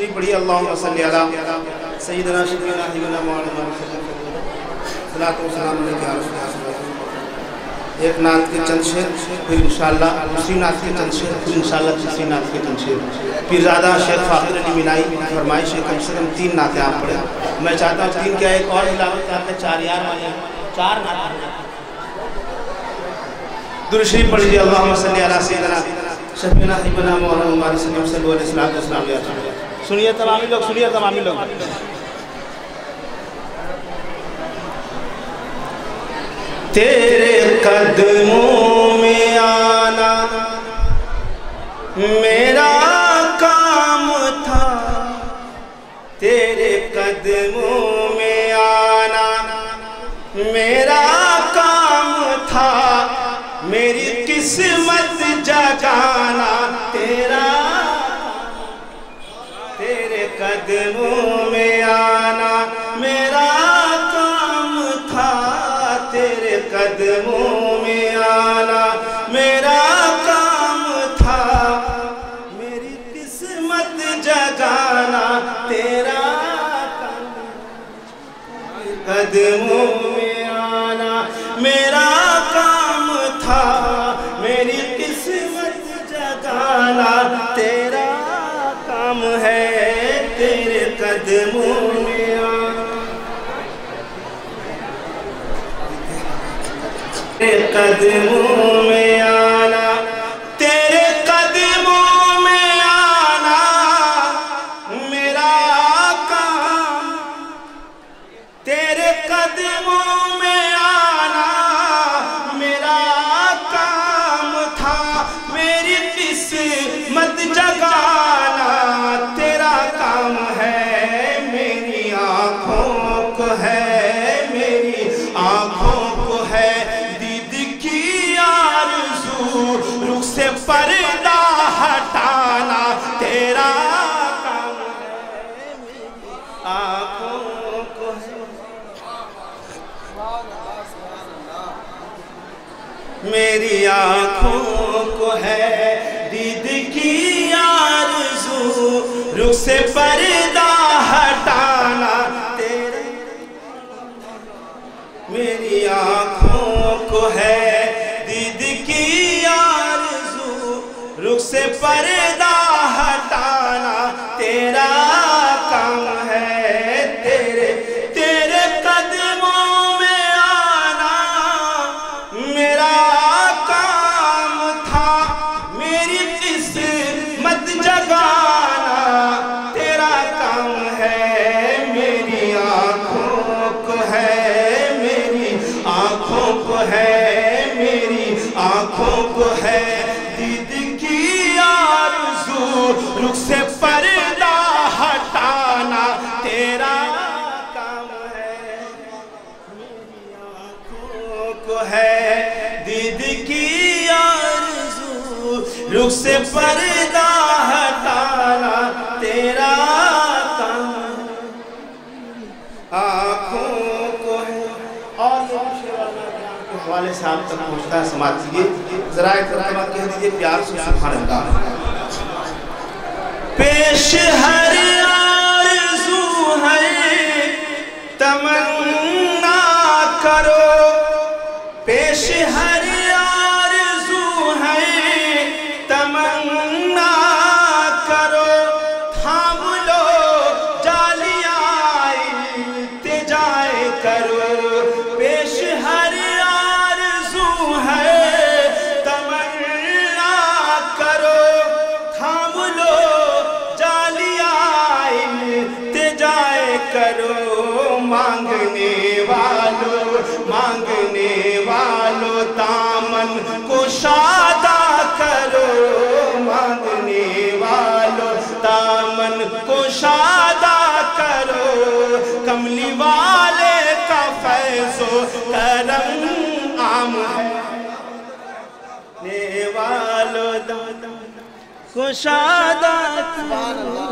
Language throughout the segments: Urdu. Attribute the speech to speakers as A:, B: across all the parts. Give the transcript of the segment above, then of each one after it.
A: تشریف پڑھیے اللہم صلی علی سیدنا شفیعنا حبیبنا مولانا صلاۃ و سلام علیہ یا رسول اللہ. ایک نعت کے چند شعر پھر انشاءاللہ دوسری نعت کے چند شعر پھر انشاءاللہ تیسری نعت کے چند شعر. پیرزادہ شیخ فاخر علی مینائی فرمائش ہے کم سے کم 3 نعتیں آپ پڑھیں. میں چاہتا ہوں 3 کیا ایک اور علاوہ کیا کہ 4 یار والے 4 نعتیں درود شریف پڑھیے اللہم صلی علی سیدنا شفیعنا حبیبنا مولانا صلی اللہ علیہ وسلم. سنیے تمامی لوگ, سنیے تمامی لوگ. تیرے قدموں میں آنا میرا کام تھا, تیرے قدموں میں آنا میرا کام تھا, میری قسمت جگانا تیرا, تیرے قدموں میں آنا میرا کام تھا, تیرے قدموں میں آنا میرا کام تھا, میری قسمت جگانا تیرا کام, قدموں میں آنا میرا کام تھا, میری قسمت جگانا تیرا کام ہے, تیرے قدموں میں آنا, تیرے قدموں میں آنا, تیرے قدموں میں آنا میرا کام, تیرے قدموں میں آنا میرا کام تھا, میری قسمت جگانا تیرا کام ہے, میری آنکھوں کو ہے, میری آنکھوں کو ہے دید کی آرزو, رخ سے پردہ ہٹانا تیرا کام ہے, میری آنکھوں کو ہے, میری آنکھوں کو ہے دید کی آرزو, رخ سے پردہ ہٹانا تیرے, میری آنکھوں کو ہے دید کی آرزو, رخ سے پردہ ہٹانا تیرا کام ہے, تیرے تیرے قدموں میں آنا میرا کام تھا, میری قسمت جگانا تیرا کام ہے, میری آنکھوں کو ہے, میری آنکھوں کو ہے, میری آنکھوں کو ہے دید کی آرزو, رخ سے پردہ ہٹانا تیرا کام ہے, میری آنکھوں کو ہے دید کی آرزو, رخ سے پردہ ہٹانا تیرا کام ہے, آنکھوں کو ہے. اور یہ کے حوالے سے آپ تک پہنچتا ہے, سماعت کیجئے ذرا ایک مرتبہ کہہ دیجئے پیار سے سبحان اللہ. پیش ہر آرزو ہے تمنا کرو, پیش ہر آرزو ہے تمنا کرو, تھام لو جالیاں التجائے کرو, پیش ہر آرزو ہے تمنا کرو, تھام لو جالیاں التجائے کرو, مانگنے والو دامن کشادہ کرو, مانگنے والو دامن کشادہ کرو, کملی والے کا فیض و کرم عام ہے, مانگنے والو دامن کشادہ کرو,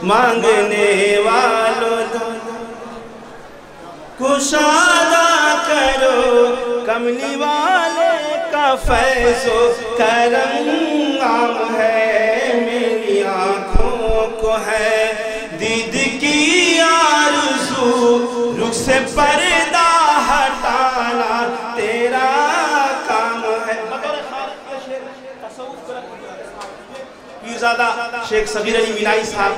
A: مانگنے والو کشادہ کرو, کملی والے کا فیض و کرم عام ہے, میری آنکھ ہے دید کی آرزو، رخ سے پردہ ہٹانا تیرا کام ہے۔ پیرزادہ شیخ صغیر علی مینائی صاحب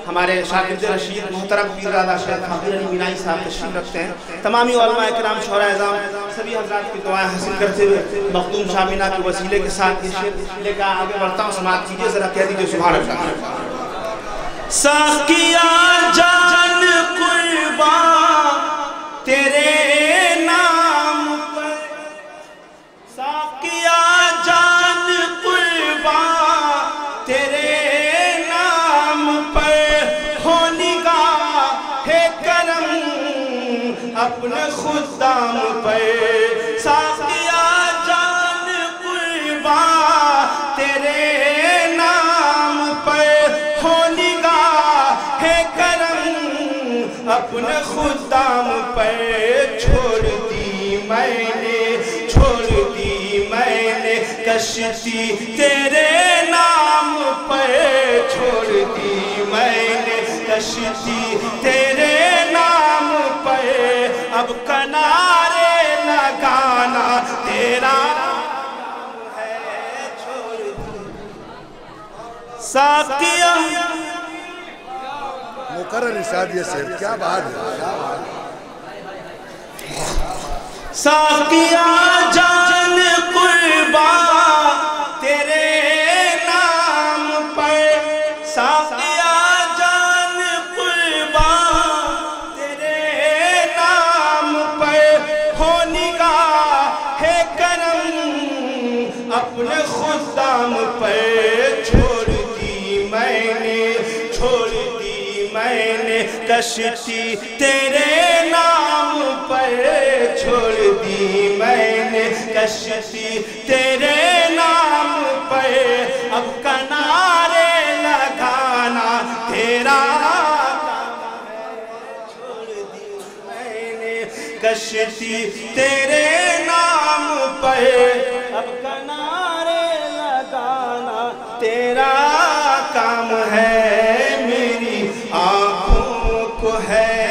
A: ہمارے شاگرد رشید محترم پیرزادہ شیخ صغیر علی مینائی صاحب تشریف رکھتے ہیں۔ تمامی علماء کرام شعراء اعظام سبھی حضرات کی دعائیں حاصل کرتے ہوئے مخدوم شامینہ کے وسیلے کے ساتھ یہ شعر لے کر آگے بڑھتا ہوں، سماعت کیجئے، ذرا کہہ دیجئے سبحان اللہ۔ ساقیا جان قربان تیرے نام پر، ساقیا جان قربان تیرے نام پر، ہو نگاہ کرم اپنے خدام پر، ساقیا جان قربان تیرے نام پر، ہو نگاہ کرم اپنے خدام پر، چھوڑ دی میں نے کشتی تیرے نام پر، چھوڑ دی میں نے کشتی تیرے نام پر، اب کنارے لگانا تیرا ہے، چھوڑ دی ساقیہ
B: مقرر نشاد یہ سیر کیا بات ہے،
A: ساقیہ جان قربان تیرے نام پر، ساقیہ جان قربان تیرے نام پر، ہو نگاہ کرم اپنے خدام پر، چھوڑ دی میں نے کشتی تیرے نام پر، چھوڑ دی میں نے کشتی تیرے نام پر، اب کنارے لگانا تیرا کام ہے، چھوڑ دی میں نے کشتی تیرے نام پر، اب کنارے لگانا تیرا کام ہے، میری آنکھوں کو ہے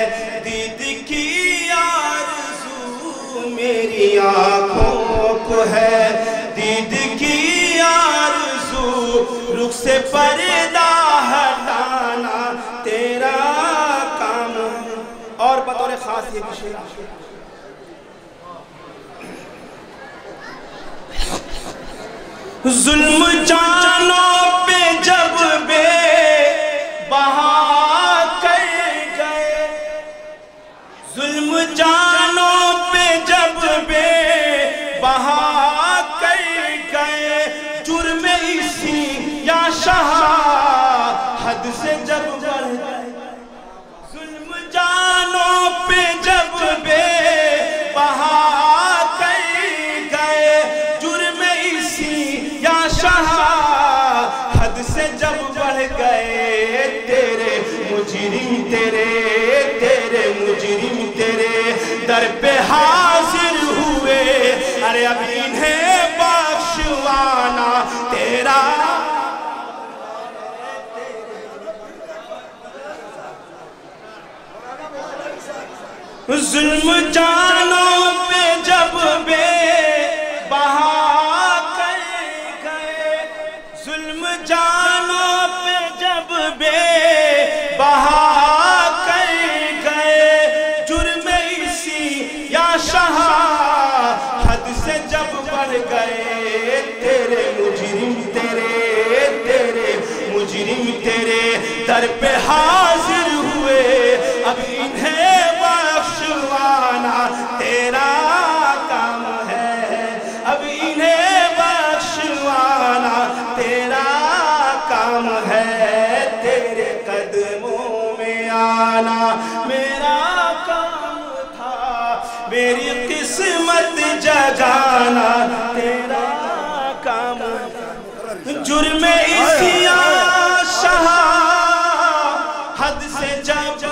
A: دید کی آرزو، میری آنکھوں کو ہے دید کی آرزو، رخ سے پردہ ہٹانا تیرا کام ہے۔ اور بطور خاص یہ بھی شعر، ظلم جانوں پہ جب بے بہا کر گئے، ظلم جانوں پہ جب بے بہا کر گئے، جرم اسی یا شاہ حد سے جب بڑھ گئے، ظلم جانوں پہ جب بے بہا کر گئے، جرم اسی یا شاہ حد سے جب بڑھ گئے، تیرے مجرم تیرے در پہ حاضر ہوئے، ارے اب انہیں بخشوانا تیرا، ظلم جانوں پہ جب بے بہا کر گئے، ظلم جانوں پہ جب بے بہا کر گئے، جرم اسی یا شاہ حد سے جب بڑھ گئے، تیرے مجرم تیرے در پہ حاضر ہوئے، اب انہیں بخشوانا تیرا کام ہے، اب انہیں بخشوانا تیرا کام ہے، تیرے قدموں میں آنا میرا کام تھا، میری قسمت جگانا تیرا کام ہے، جرم اسیا شاہ حد سے جب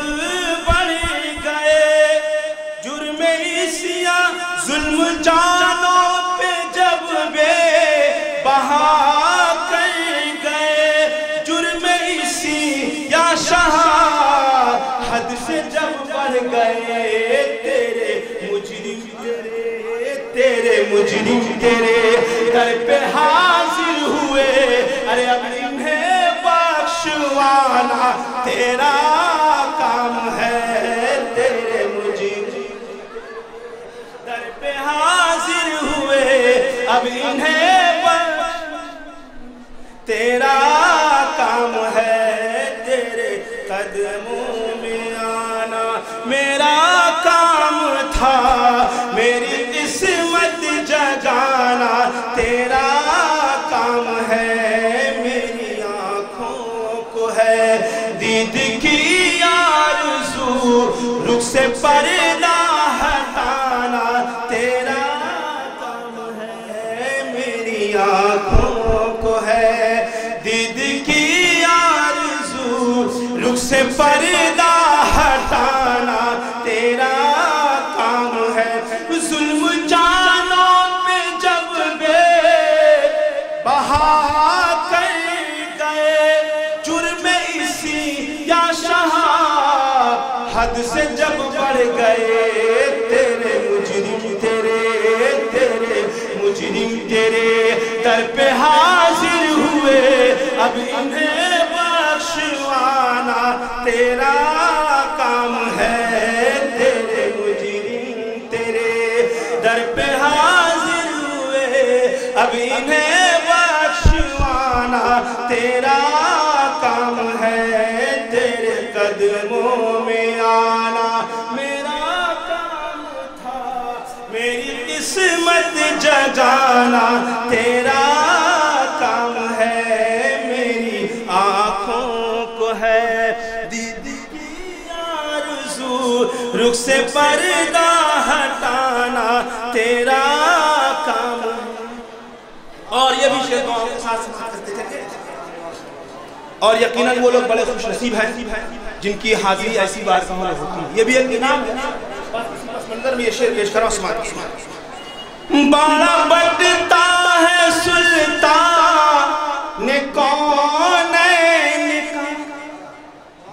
A: بڑھ گئے، جرم اسیا ظلم جانوں پہ جب بے بہا کر گئے، جرم اس شاہ حد سے جب بڑھ گئے تیرے مجرم تیرے در پہ حاضر ہوئے ارے اب انہیں بخشوانا تیرا کام ہے تیرے مجرم در پہ حاضر ہوئے اب انہیں تیرا کام ہے تیرے قدموں میں آنا میرا کام تھا میری قسمت جگانا تیرا کام ہے میری آنکھوں کو ہے دید کی آرزو رخ سے پردہ ہٹانا تیرا کام ہے میری آنکھوں کو ہے دید کی آرزو رخ سے پردہ ہٹانا تیرا کام ہے ظلم جانوں پہ جب بے بہا کر گئے جرم اسی یا شاہ حد سے جب بڑھ گئے تیرے مجرم تیرے در پہ حاضر ہوئے اب انہیں بخشوانا تیرا کام ہے تیرے مجرم تیرے در پہ حاضر ہوئے اب انہیں بخشوانا تیرا کام ہے تیرے قدموں میں آنا میرا کام تھا میری قسمت جگانا تیرا کام ہے میری آنکھوں کو ہے دید کی آرزو رخ سے پردہ ہٹانا تیرا کام اور یہ بھی شعر دعاؤں کے ساتھ سماعت کرتے تھے اور یقیناً وہ لوگ بڑے خوش نصیب ہیں جن کی حاضری ایسی بارگاہوں میں ہوتی ہے یہ بھی ایک انعام ہے پس منظر میں یہ شعر پیش کرا سماعت کی بڑا بڑھتا ہے سلطان نے کونین کا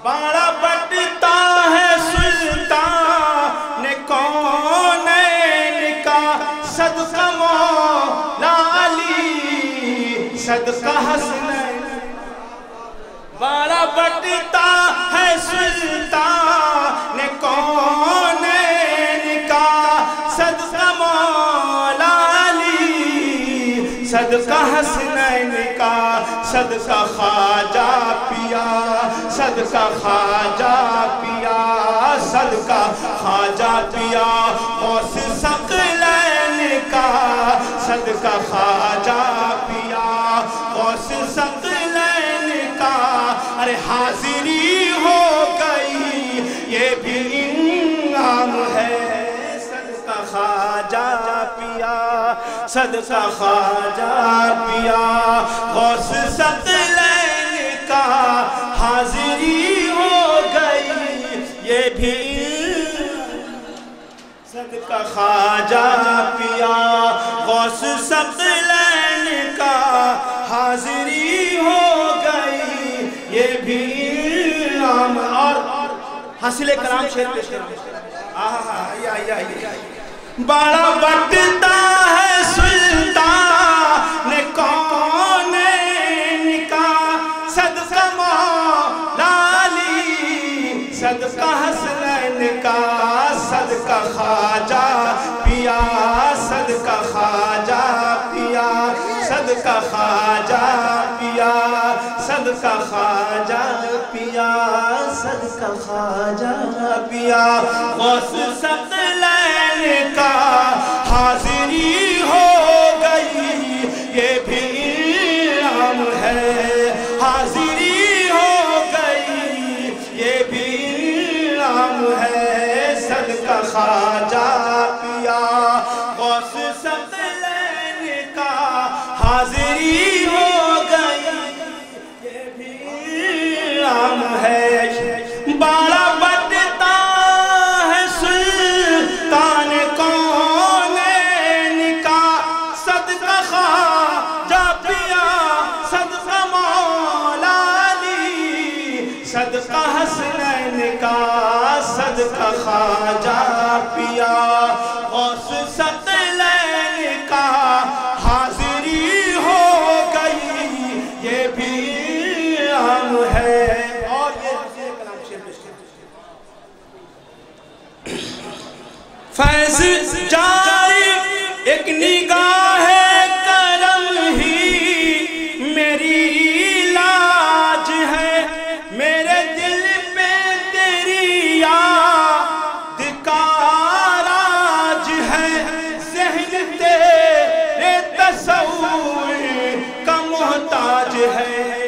A: بڑا بڑھتا ہے سلطان نے کونین کا صدقہ مولا علی صدقہ حسنین بڑا بڑھتا ہے سلطان نے کونین کا صدقہ صدقہ حسنین کا صدقہ خواجہ پیا صدقہ خواجہ پیا صدقہ خواجہ پیا غوث ثقلین کا صدقہ خواجہ پیا غوث ثقلین کا ارے حاضری ہو گئی یہ بھی انعام ہے صدقہ خواجہ پیا صدقہ خواجہ پیا غوث ثقلین کا حاضری ہو گئی یہ بھی صدقہ خواجہ پیا غوث ثقلین کا حاضری ہو گئی یہ بھی انعام اور حاصل کلام شعر پیش بڑا بڑھتا ہے سلطان کونین کا صدقہ مولا علی صدقہ حسنین کا صدقہ خواجہ پیا صدقہ خواجہ پیا صدقہ خواجہ پیا صدقہ خواجہ پیا صدقہ خواجہ پیا غوث ثقلین کا حاضری ہو گئی یہ بھی انعام ہے حاضری ہو گئی یہ بھی انعام ہے صدقہ خواجہ پیا غوث ثقلین کا حاضری ہو گئی یہ بھی انعام ہے بڑا بڑھتا ہے سلطان کونین کا صدقہ خواجہ پیا صدقہ مولا علی صدقہ حسنین کا صدقہ خواجہ پیا غوث ثقلین کا حاضری ہو گئی یہ بھی عام ہے اور یہ کلام شیر فیض جاری ایک نگاہ کرم ہی میری لاج ہے میرے دل پہ تیری یاد کا راج ہے ذہن تیرے تصور کا محتاج ہے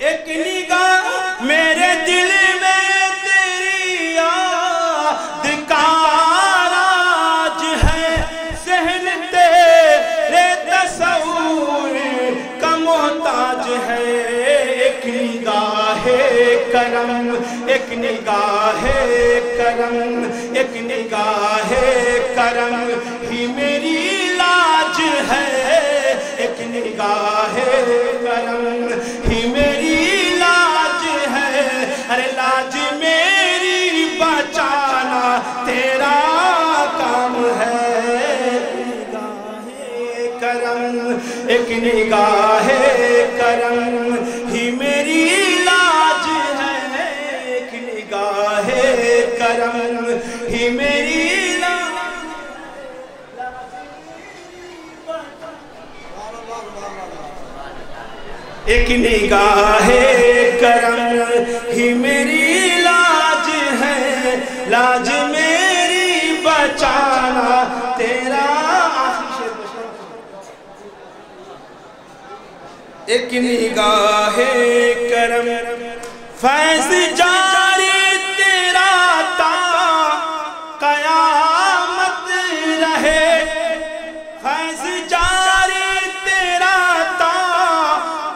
A: ایک نگاہ میرے دل میں تیری یاد کا راج ہے ذہن تیرے تصور کا محتاج ہے ایک نگاہ کرم ایک نگاہ کرم ایک نگاہ کرم ہی میری لاج ہے ایک نگاہ کرم ہی میری لاج ہے ارے لاج میری بچانا تیرا کام ہے نگاہ کرم ایک نگاہ کرم ہی میری لاج ہے ایک نگاہ کرم ہی میری لاج ایک نگاہ کرم ہی میری لاج ہے لاج میری بچانا تیرا ایک نگاہ کرم فیض جاری تیرا تا قیامت رہے فیض جاری تیرا تا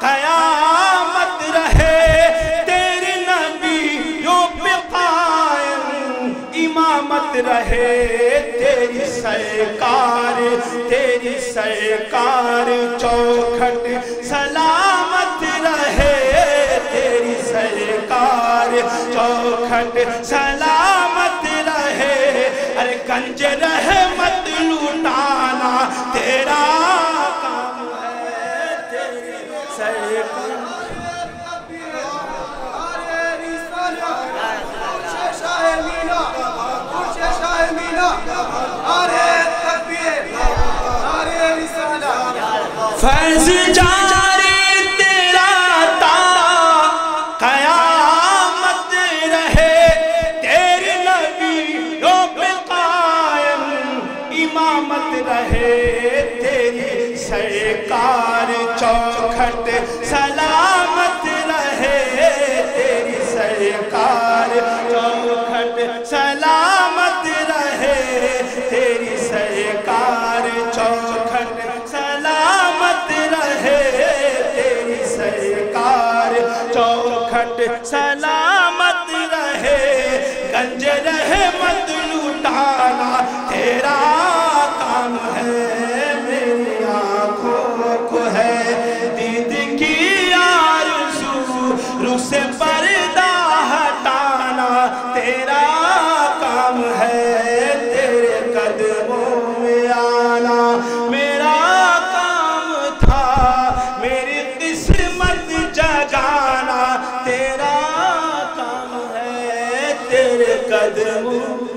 A: قیامت رہے تیرے نبیوں پہ قائم امامت رہے تیری سرکار چوکھٹ سلامت رہے تیری سرکار چوکھٹ سلامت رہے ارے گنج رحمت لوٹانا تیرا کام ہے تیری سرکار فیض جاری تیرا تا قیامت رہے تیرے نبیوں پہ قائم امامت رہے تیری سرکار چوکھٹ سلامت رہے تیری سرکار چوکھٹ سلامت رہے تیری سرکار چوکھٹ سلامت رہے تیری سرکار چوکھٹ سلامت رہے گنج رحمت لوٹانا تیرا کام ہے میری آنکھوں کو ہے دید کی آرزو روح سے پردہ ہٹانا تیرا کام ہے تیرے قدموں میں آنا میرا کام تھا میری قسمت جگانا تیرا کام ہے تیرے قدموں